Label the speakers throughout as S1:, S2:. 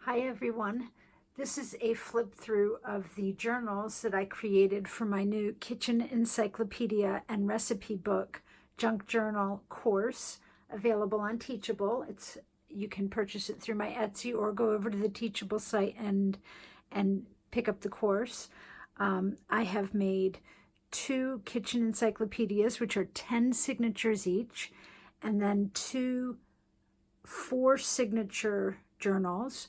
S1: Hi everyone. This is a flip through of the journals that I created for my new kitchen encyclopedia and recipe book junk journal course available on Teachable. You can purchase it through my Etsy or go over to the Teachable site and pick up the course. I have made 2 kitchen encyclopedias, which are 10 signatures each, and then 2 4-signature journals.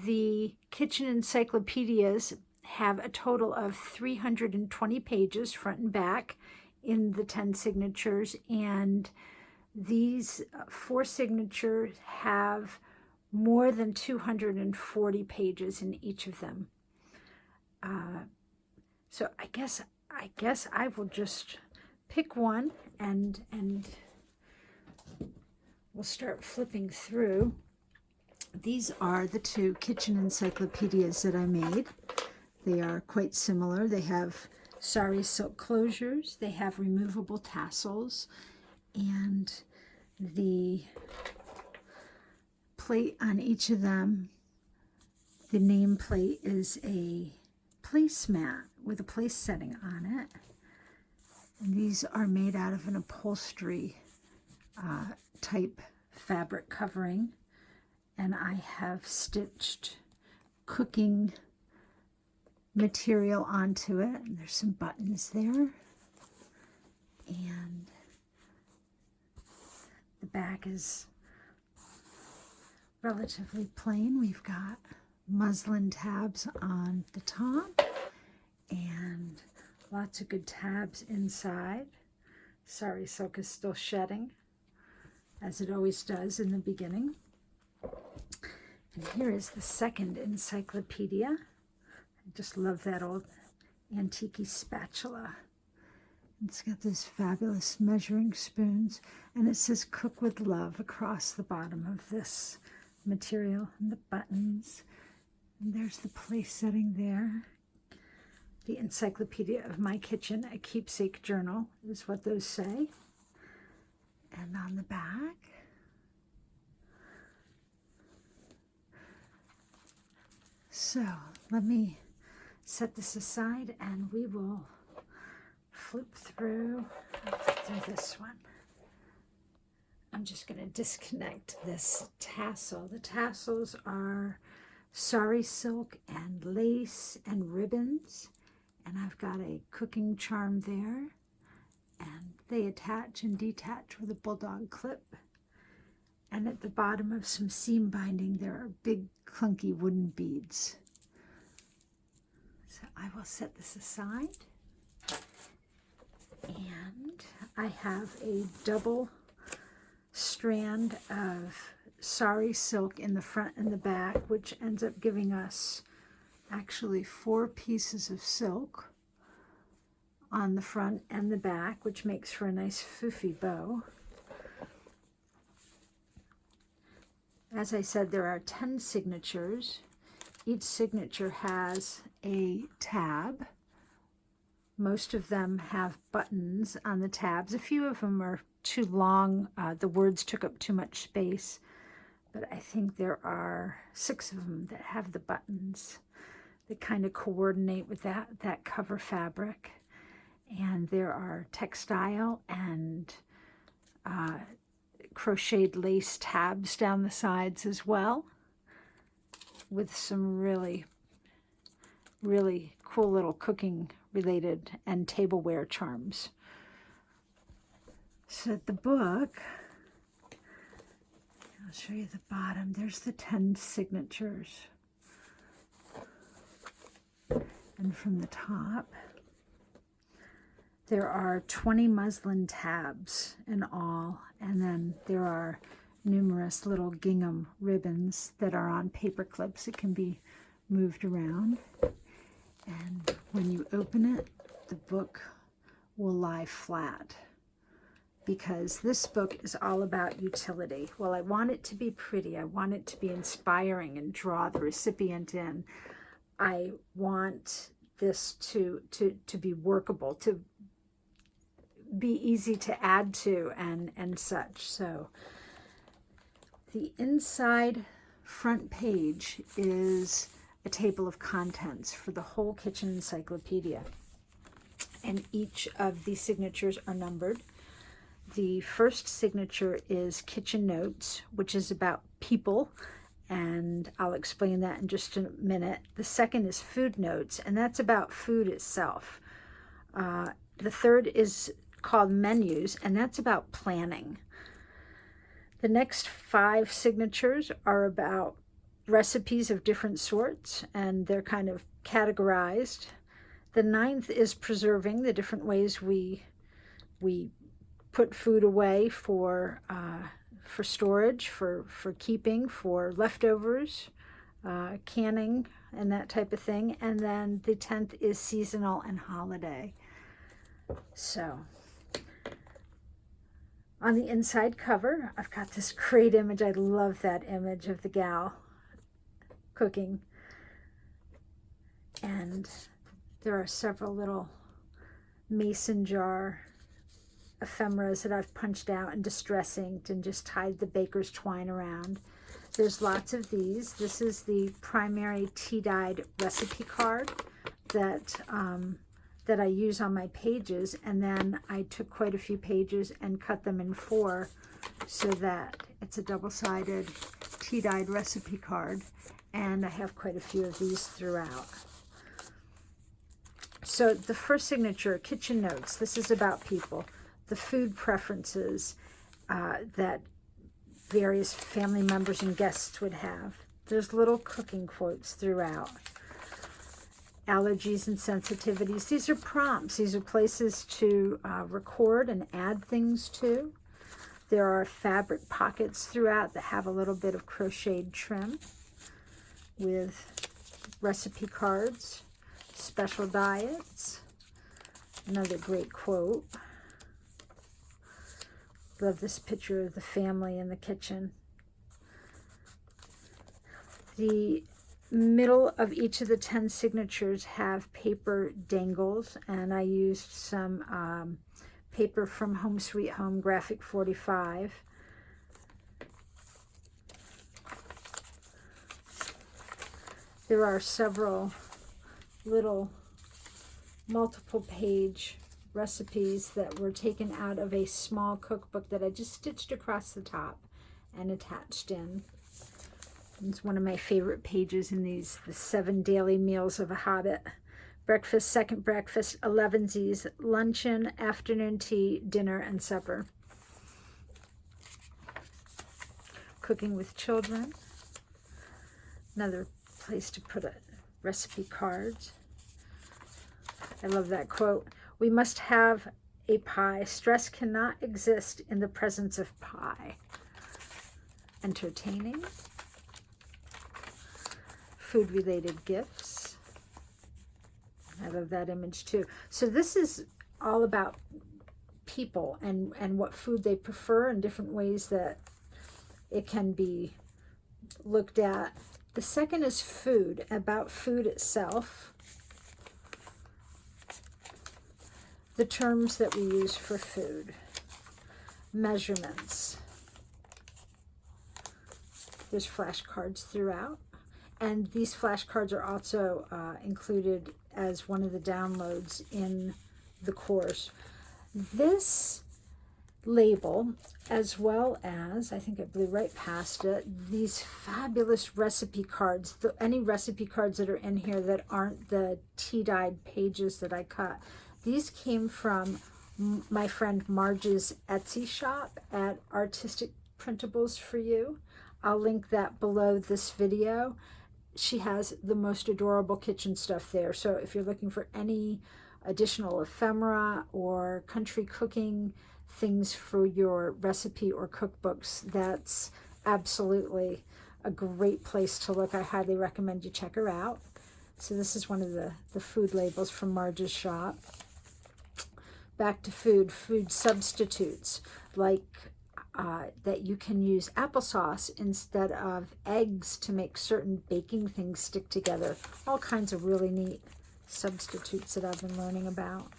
S1: The kitchen encyclopedias have a total of 320 pages front and back in the 10 signatures, and these 4 signatures have more than 240 pages in each of them. So I guess I will just pick one and we'll start flipping through. These are the 2 kitchen encyclopedias that I made. They are quite similar. They have sari silk closures, they have removable tassels, and the plate on each of them, the name plate is a placemat with a place setting on it. And these are made out of an upholstery type fabric covering, and I have stitched cooking material onto it, and there's some buttons there, and the back is relatively plain. We've got muslin tabs on the top and lots of good tabs inside. Sari silk is still shedding, as it always does in the beginning. And here is the second encyclopedia. I just love that old antique spatula. It's got those fabulous measuring spoons, and it says "Cook with Love" across the bottom of this material, and the buttons. And there's the place setting there. The Encyclopedia of My Kitchen, a Keepsake Journal, is what those say. And on the back, so let me set this aside and we will flip through this one. I'm just going to disconnect this tassel. The tassels are sari silk and lace and ribbons, and I've got a cooking charm there, and they attach and detach with a bulldog clip. And at the bottom of some seam binding, there are big clunky wooden beads. So I will set this aside. And I have a double strand of sari silk in the front and the back, which ends up giving us actually 4 pieces of silk on the front and the back, which makes for a nice foofy bow. As I said, there are 10 signatures. Each signature has a tab. Most of them have buttons on the tabs. A few of them are too long. The words took up too much space. But I think there are 6 of them that have the buttons that kind of coordinate with that cover fabric. And there are textile and crocheted lace tabs down the sides as well, with some really, really cool little cooking related and tableware charms. So the book, I'll show you the bottom. There's the 10 signatures. And from the top, there are 20 muslin tabs in all, and then there are numerous little gingham ribbons that are on paper clips that can be moved around. And when you open it, the book will lie flat, because this book is all about utility. Well, I want it to be pretty. I want it to be inspiring and draw the recipient in. I want this to be workable, to be easy to add to and such. So the inside front page is a table of contents for the whole kitchen encyclopedia. And each of these signatures are numbered. The first signature is Kitchen Notes, which is about people, and I'll explain that in just a minute. The second is Food Notes, and that's about food itself. The third is called Menus, and that's about planning. The next 5 signatures are about recipes of different sorts, and they're kind of categorized. The 9th is Preserving, the different ways we put food away for storage, for keeping, for leftovers, canning, and that type of thing. And then the 10th is Seasonal and Holiday. So on the inside cover, I've got this great image. I love that image of the gal cooking. And there are several little mason jar ephemeras that I've punched out and distress inked and just tied the baker's twine around. There's lots of these. This is the primary tea-dyed recipe card that I use on my pages, and then I took quite a few pages and cut them in 4 so that it's a double-sided tea-dyed recipe card, and I have quite a few of these throughout. So the first signature, Kitchen Notes, this is about people, the food preferences that various family members and guests would have. There's little cooking quotes throughout. Allergies and sensitivities. These are prompts. These are places to record and add things to. There are fabric pockets throughout that have a little bit of crocheted trim with recipe cards, special diets. Another great quote. Love this picture of the family in the kitchen. The middle of each of the 10 signatures have paper dangles, and I used some paper from Home Sweet Home Graphic 45. There are several little multiple page recipes that were taken out of a small cookbook that I just stitched across the top and attached in. It's one of my favorite pages in these, the 7 daily meals of a hobbit. Breakfast, second breakfast, 11sies, luncheon, afternoon tea, dinner, and supper. Cooking with children. Another place to put a recipe cards. I love that quote. We must have a pie. Stress cannot exist in the presence of pie. Entertaining. Food-related gifts. I love that image too. So this is all about people and what food they prefer and different ways that it can be looked at. The second is food, about food itself. The terms that we use for food. Measurements. There's flashcards throughout. And these flashcards are also included as one of the downloads in the course. This label, as well as, I think I blew right past it, these fabulous recipe cards. Any recipe cards that are in here that aren't the tea-dyed pages that I cut. These came from my friend Marge's Etsy shop at Artistic Printables for You. I'll link that below this video. She has the most adorable kitchen stuff there. So if you're looking for any additional ephemera or country cooking things for your recipe or cookbooks, that's absolutely a great place to look. I highly recommend you check her out. So this is one of the food labels from Marge's shop. Back to food substitutes, like that you can use applesauce instead of eggs to make certain baking things stick together. All kinds of really neat substitutes that I've been learning about.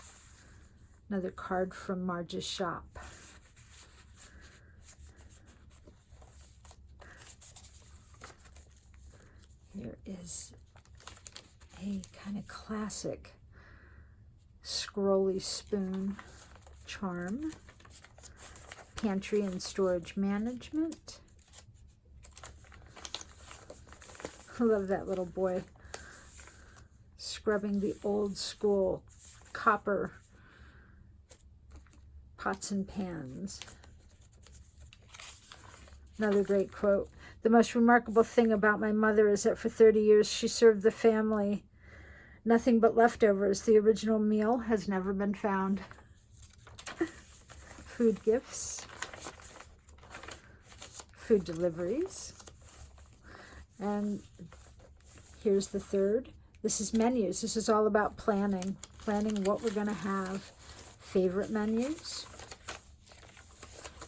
S1: Another card from Marge's shop. Here is a kind of classic scrolly spoon charm. Pantry and storage management. I love that little boy scrubbing the old school copper pots and pans. Another great quote. The most remarkable thing about my mother is that for 30 years she served the family nothing but leftovers. The original meal has never been found. Food gifts. Food deliveries. And here's the third. This is menus. This is all about planning. Planning what we're going to have. Favorite menus.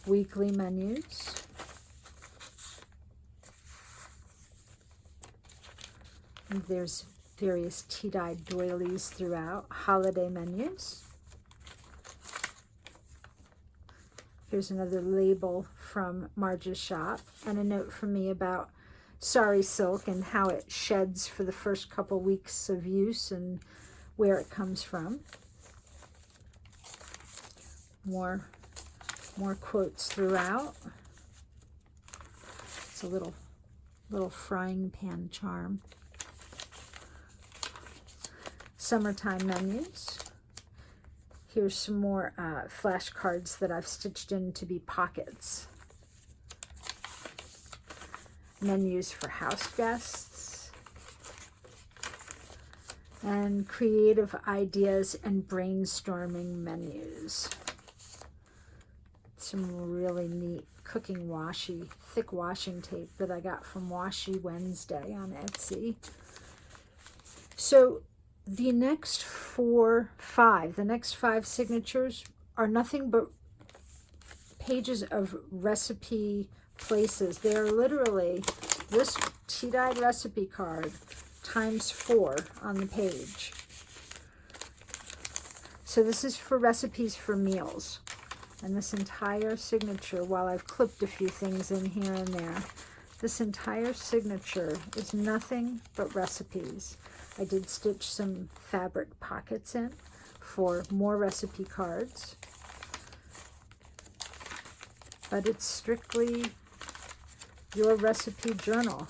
S1: Weekly menus. And there's various tea-dyed doilies throughout. Holiday menus. Here's another label from Marge's shop, and a note from me about sari silk and how it sheds for the first couple weeks of use and where it comes from. More quotes throughout. It's a little frying pan charm. Summertime menus. Here's some more flashcards that I've stitched in to be pockets. Menus for house guests. And creative ideas and brainstorming menus. Some really neat cooking washi, thick washing tape that I got from Washi Wednesday on Etsy. So the next five signatures are nothing but pages of recipe places. They're literally this tea-dyed recipe card times 4 on the page. So this is for recipes for meals. And this entire signature, while I've clipped a few things in here and there, this entire signature is nothing but recipes. I did stitch some fabric pockets in for more recipe cards. But it's strictly your recipe journal.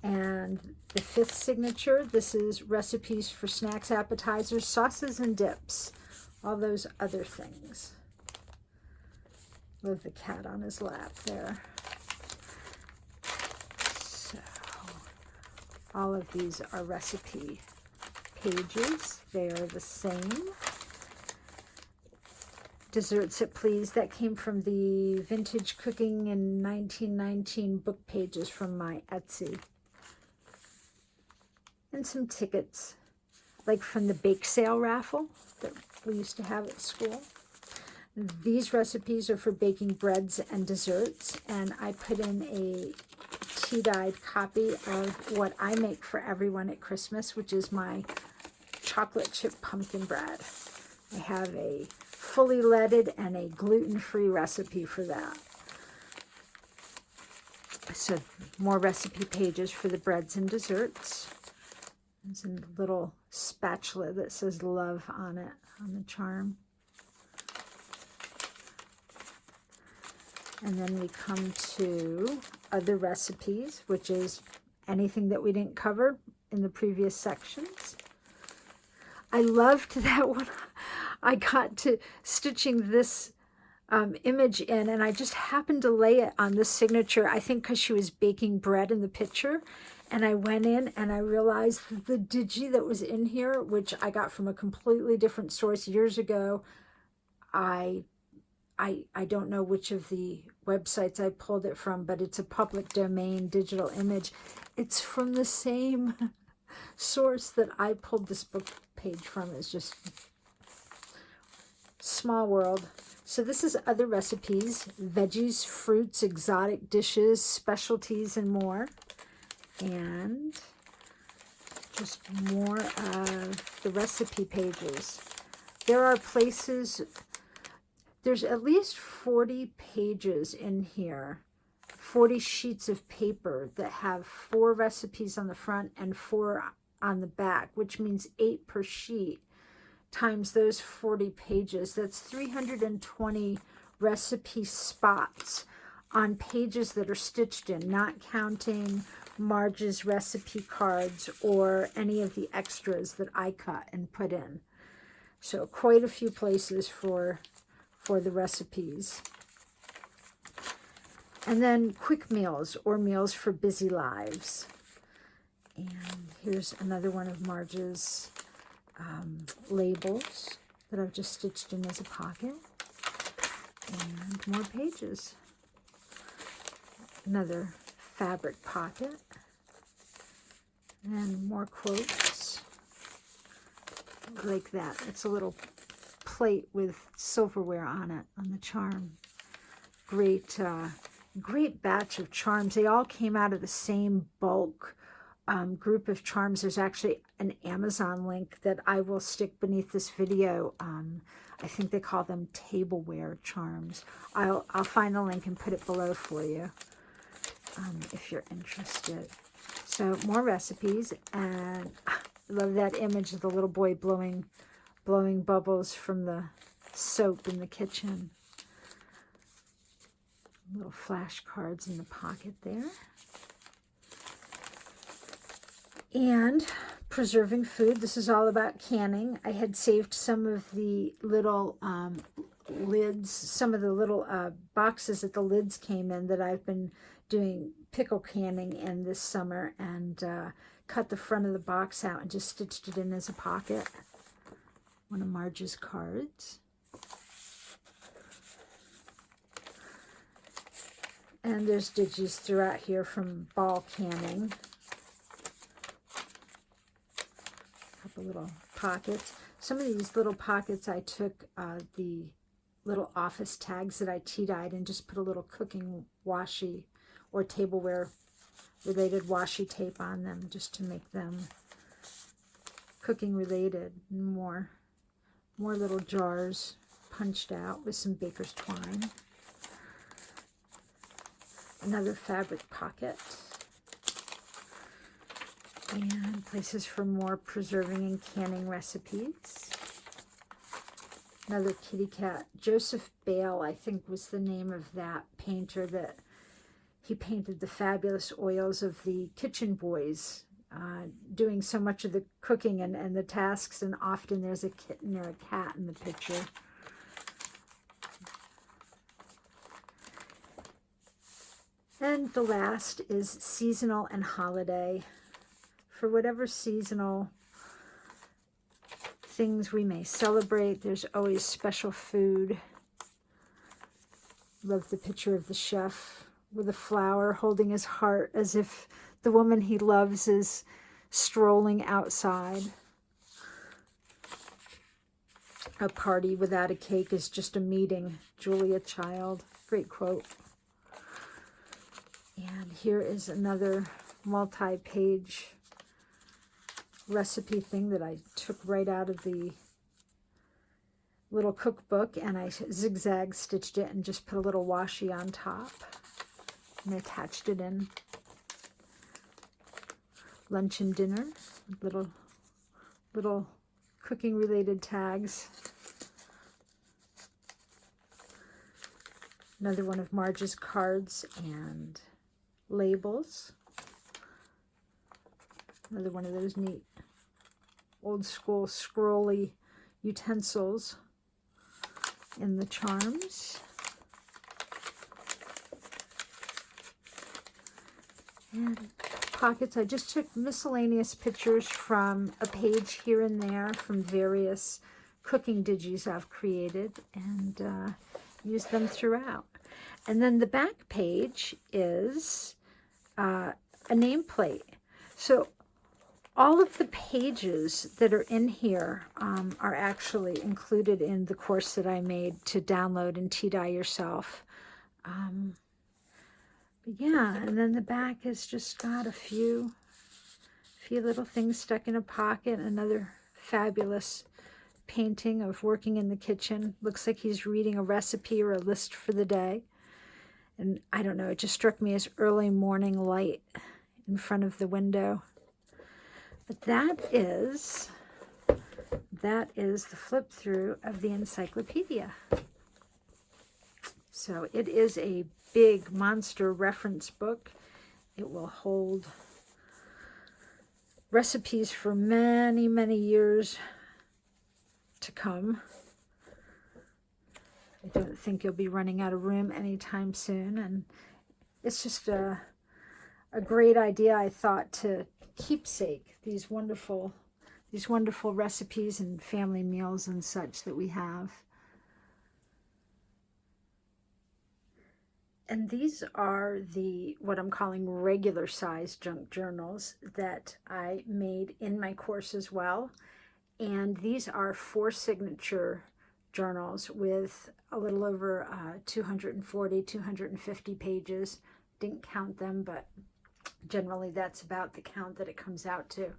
S1: And the 5th signature, this is recipes for snacks, appetizers, sauces, and dips. All those other things. With the cat on his lap there. So, all of these are recipe pages. They are the same. Desserts It Please, that came from the Vintage Cooking in 1919 book pages from my Etsy. And some tickets, like from the bake sale raffle that we used to have at school. These recipes are for baking breads and desserts, and I put in a tea-dyed copy of what I make for everyone at Christmas, which is my chocolate chip pumpkin bread. I have a fully leaded and a gluten-free recipe for that. So more recipe pages for the breads and desserts. There's a little spatula that says love on it, on the charm. And then we come to other recipes, which is anything that we didn't cover in the previous sections. I loved that one. I got to stitching this image in, and I just happened to lay it on this signature, I think because she was baking bread in the picture. And I went in and I realized that the digi that was in here, which I got from a completely different source years ago, I don't know which of the websites I pulled it from, but it's a public domain digital image. It's from the same source that I pulled this book page from. It's just small world. So this is other recipes, veggies, fruits, exotic dishes, specialties, and more. And just more of the recipe pages. There are places, there's at least 40 pages in here 40 sheets of paper that have 4 recipes on the front and 4 on the back, which means 8 per sheet times those 40 pages. That's 320 recipe spots on pages that are stitched in, not counting Marge's recipe cards or any of the extras that I cut and put in. So quite a few places for the recipes. And then quick meals or meals for busy lives. And here's another one of Marge's labels that I've just stitched in as a pocket. And more pages. Another fabric pocket. And more quotes. Like that. It's a little plate with silverware on it, on the charm. Great, great batch of charms. They all came out of the same bulk group of charms. There's actually an Amazon link that I will stick beneath this video. I think they call them tableware charms. I'll find the link and put it below for you if you're interested. So more recipes, and I love that image of the little boy blowing bubbles from the soap in the kitchen. Little flashcards in the pocket there. And preserving food. This is all about canning. I had saved some of the little lids, some of the little boxes that the lids came in that I've been doing pickle canning in this summer, and cut the front of the box out and just stitched it in as a pocket. One of Marge's cards. And there's digits throughout here from ball canning. A couple little pockets. Some of these little pockets I took the little office tags that I tea-dyed and just put a little cooking washi or tableware related washi tape on them just to make them cooking related. More little jars punched out with some baker's twine. Another fabric pocket. And places for more preserving and canning recipes. Another kitty cat. Joseph Bale, I think, was the name of that painter that he painted the fabulous oils of the kitchen boys doing so much of the cooking and the tasks, and often there's a kitten or a cat in the picture. And the last is seasonal and holiday. For whatever seasonal things we may celebrate, there's always special food. Love the picture of the chef with a flower holding his heart as if the woman he loves is strolling outside. A party without a cake is just a meeting. Julia Child. Great quote. And here is another multi-page recipe thing that I took right out of the little cookbook, and I zigzag stitched it and just put a little washi on top and attached it in. Lunch and dinner, little cooking related tags. Another one of Marge's cards and labels. Another one of those neat old school scrolly utensils in the charms. And pockets. I just took miscellaneous pictures from a page here and there from various cooking digis I've created, and used them throughout. And then the back page is a nameplate. So all of the pages that are in here are actually included in the course that I made to download and tea-dye yourself. But yeah, and then the back has just got a few little things stuck in a pocket. Another fabulous painting of working in the kitchen. Looks like he's reading a recipe or a list for the day. And I don't know, it just struck me as early morning light in front of the window. But that is the flip through of the Encyclopedia. So it is a big monster reference book. It will hold recipes for many, many years to come. I don't think you'll be running out of room anytime soon. And it's just a great idea, I thought, to keepsake these wonderful recipes and family meals and such that we have. And these are what I'm calling regular size junk journals that I made in my course as well. And these are 4 signature journals with a little over 240, 250 pages. Didn't count them, but generally that's about the count that it comes out to.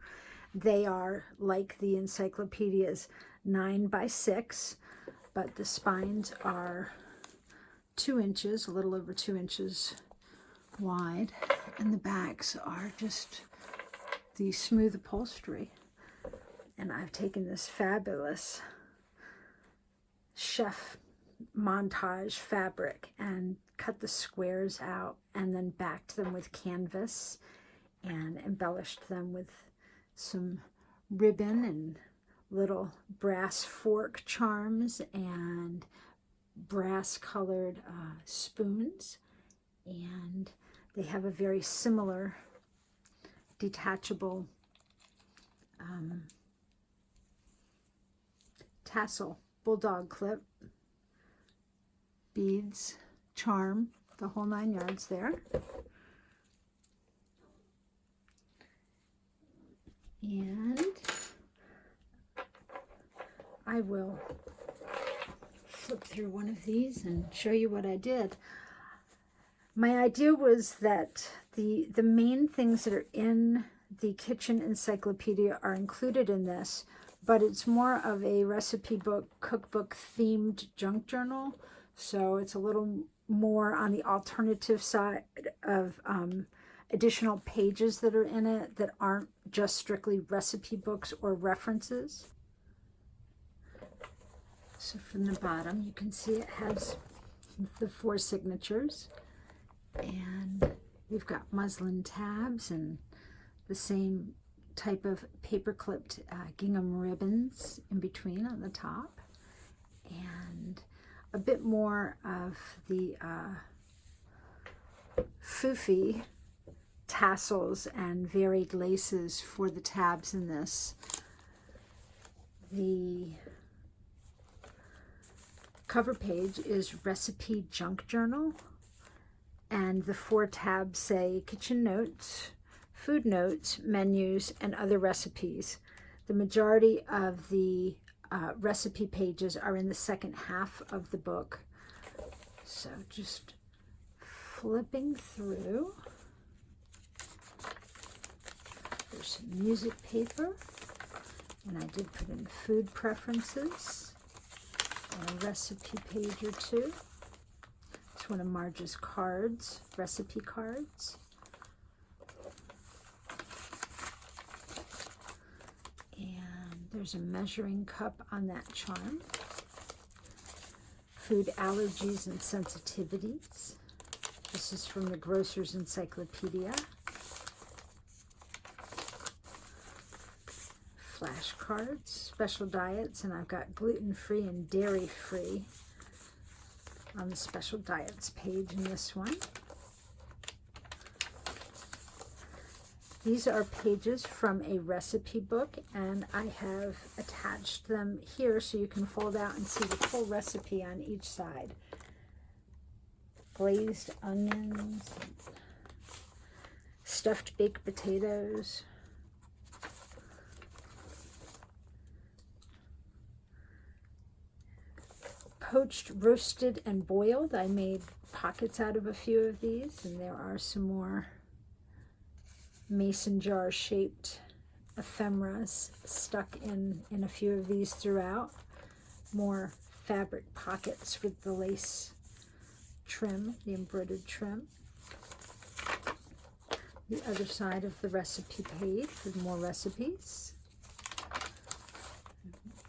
S1: They are like the Encyclopedias, 9 by 6, but the spines are 2 inches, a little over 2 inches wide, and the backs are just the smooth upholstery. And I've taken this fabulous chef montage fabric and cut the squares out and then backed them with canvas and embellished them with some ribbon and little brass fork charms and brass colored spoons. And they have a very similar detachable tassel, bulldog clip, beads, charm, the whole 9 yards there. And I will flip through one of these and show you what I did. My idea was that the main things that are in the kitchen encyclopedia are included in this, but it's more of a recipe book, cookbook themed junk journal. So it's a little more on the alternative side of additional pages that are in it that aren't just strictly recipe books or references. So from the bottom, you can see it has the 4 signatures. And we've got muslin tabs and the same type of paper clipped gingham ribbons in between on the top, and a bit more of the foofy tassels and varied laces for the tabs in this. The cover page is Recipe Junk Journal, and the 4 tabs say kitchen notes, food notes, menus, and other recipes. The majority of the recipe pages are in the second half of the book. So just flipping through. There's some music paper, and I did put in food preferences, and a recipe page or 2. It's one of Marge's cards, recipe cards. There's a measuring cup on that charm. Food allergies and sensitivities. This is from the Grocer's Encyclopedia. Flashcards, special diets, and I've got gluten-free and dairy-free on the special diets page in this one. These are pages from a recipe book, and I have attached them here so you can fold out and see the full recipe on each side. Glazed onions, stuffed baked potatoes, poached, roasted, and boiled. I made pockets out of a few of these, and there are some more mason jar shaped ephemeras stuck in a few of these throughout. More fabric pockets with the lace trim, the embroidered trim. The other side of the recipe page with more recipes,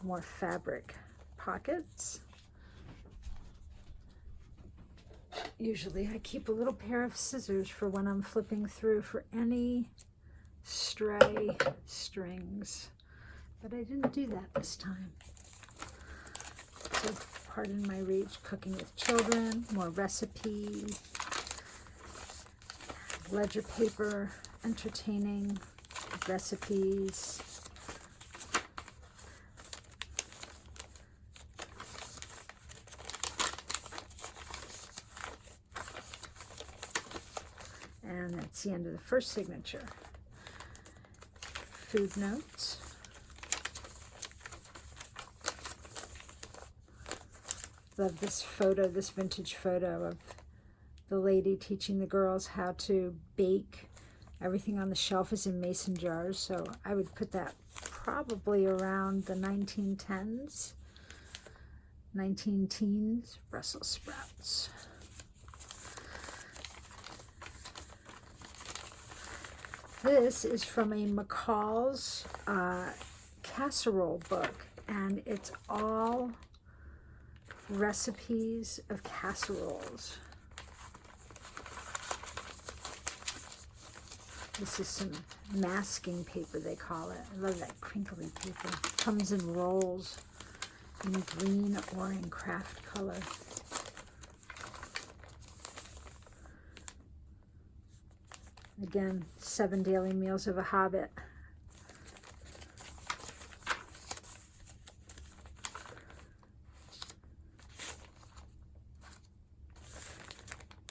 S1: more fabric pockets. Usually I keep a little pair of scissors for when I'm flipping through for any stray strings, but I didn't do that this time. So pardon my rage, cooking with children, more recipes, ledger paper, entertaining recipes. And that's the end of the first signature. Food notes. Love this photo, this vintage photo of the lady teaching the girls how to bake. Everything on the shelf is in mason jars, so I would put that probably around the 1910s, 19 teens, Brussels sprouts. This is from a McCall's casserole book, and it's all recipes of casseroles. This is some masking paper, they call it. I love that crinkly paper. Comes in rolls in green or in craft color. Again, 7 daily meals of a hobbit.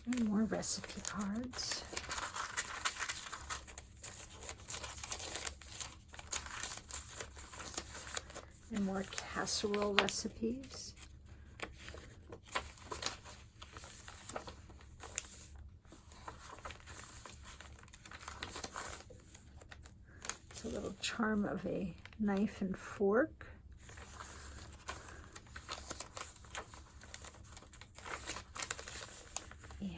S1: And more recipe cards. And more casserole recipes. It's a little charm of a knife and fork. And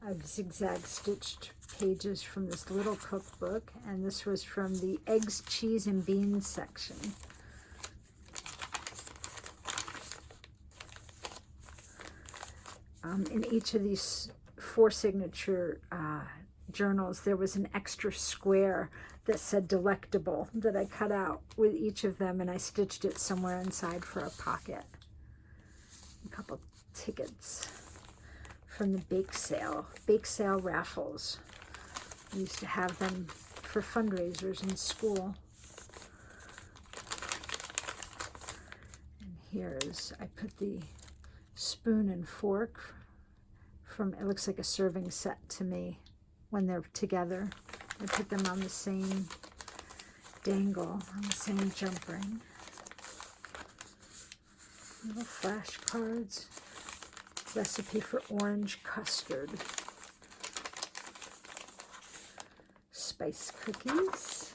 S1: I've zigzag stitched pages from this little cookbook, and this was from the eggs, cheese, and beans section. In each of these 4 signature journals, there was an extra square that said delectable that I cut out with each of them, and I stitched it somewhere inside for a pocket. A couple tickets from the bake sale raffles. I used to have them for fundraisers in school. And here's, I put the spoon and fork from, it looks like a serving set to me when they're together. I put them on the same dangle, on the same jump ring. Little flashcards. Recipe for orange custard. Spice cookies.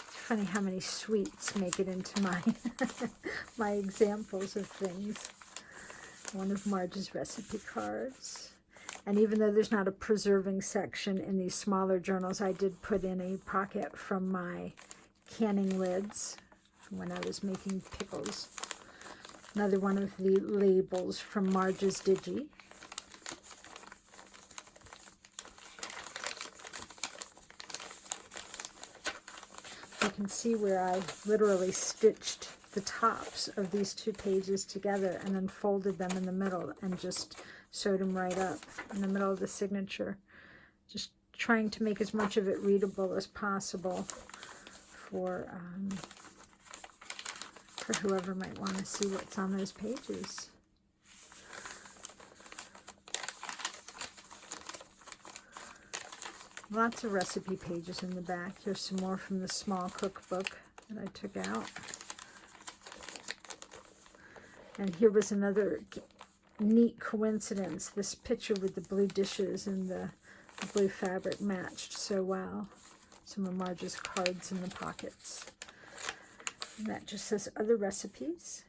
S1: It's funny how many sweets make it into my my examples of things. One of Marge's recipe cards. And even though there's not a preserving section in these smaller journals, I did put in a pocket from my canning lids from when I was making pickles. Another one of the labels from Marge's Digi. You can see where I literally stitched the tops of these 2 pages together and then folded them in the middle and just sewed them right up in the middle of the signature. Just trying to make as much of it readable as possible for whoever might want to see what's on those pages. Lots of recipe pages in the back. Here's some more from the small cookbook that I took out. And here was another neat coincidence. This picture with the blue dishes and the blue fabric matched so well. Some of Marge's cards in the pockets. And that just says other recipes.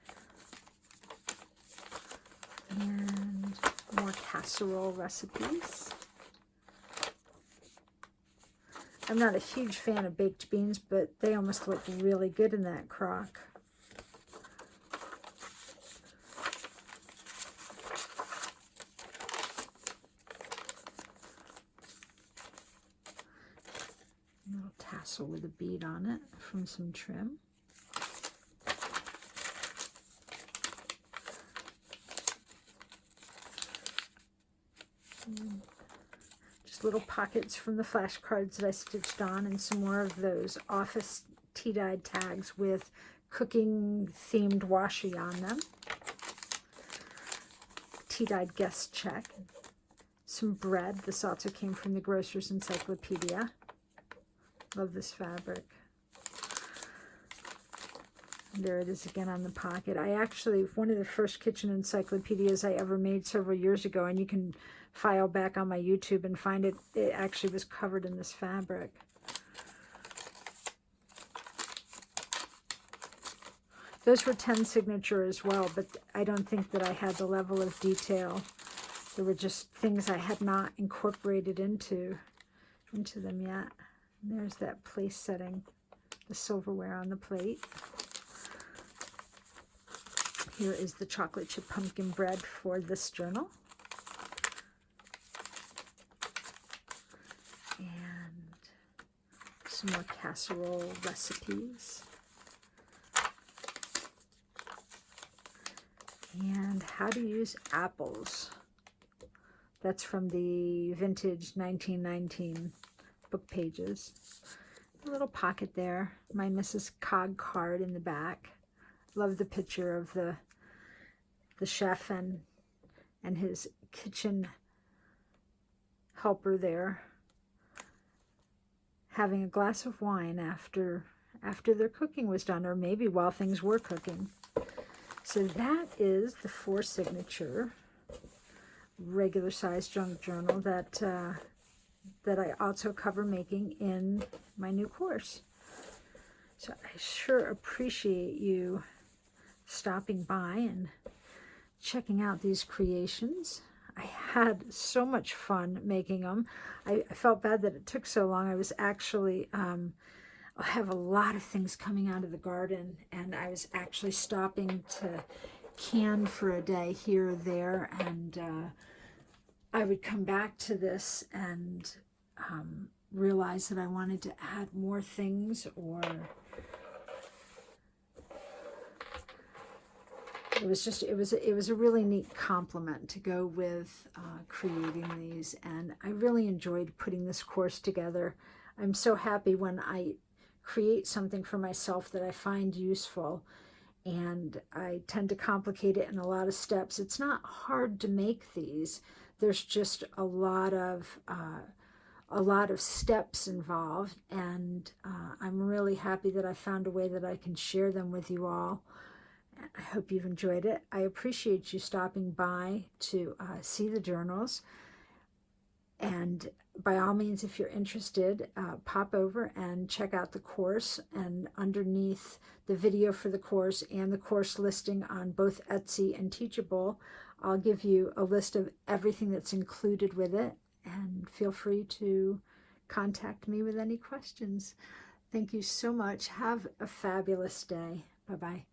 S1: And more casserole recipes. I'm not a huge fan of baked beans, but they almost look really good in that crock. A little tassel with a bead on it from some trim. Just little pockets from the flashcards that I stitched on, and some more of those office tea-dyed tags with cooking-themed washi on them. Tea-dyed guest check. Some bread. This also came from the Grocer's Encyclopedia. Love this fabric. There it is again on the pocket. I actually, one of the first kitchen encyclopedias I ever made several years ago, and you can file back on my YouTube and find it. It actually was covered in this fabric. Those were 10 signature as well, but I don't think that I had the level of detail. There were just things I had not incorporated into them yet. And there's that place setting, the silverware on the plate. Here is the chocolate chip pumpkin bread for this journal. And some more casserole recipes. And how to use apples. That's from the vintage 1919 book pages. A little pocket there. My Mrs. Cog card in the back. Love the picture of the chef and his kitchen helper there, having a glass of wine after their cooking was done, or maybe while things were cooking. So that is the 4 signature regular size junk journal that I also cover making in my new course. So I sure appreciate you stopping by and checking out these creations. I had so much fun making them. I felt bad that it took so long. I was actually, I have a lot of things coming out of the garden, and I was actually stopping to can for a day here or there, and I would come back to this and realize that I wanted to add more things, or it was a really neat compliment to go with creating these, and I really enjoyed putting this course together. I'm so happy when I create something for myself that I find useful, and I tend to complicate it in a lot of steps. It's not hard to make these. There's just a lot of steps involved, and I'm really happy that I found a way that I can share them with you all. I hope you've enjoyed it. I appreciate you stopping by to see the journals. And by all means, if you're interested, pop over and check out the course. And underneath the video for the course and the course listing on both Etsy and Teachable, I'll give you a list of everything that's included with it. And feel free to contact me with any questions. Thank you so much. Have a fabulous day. Bye-bye.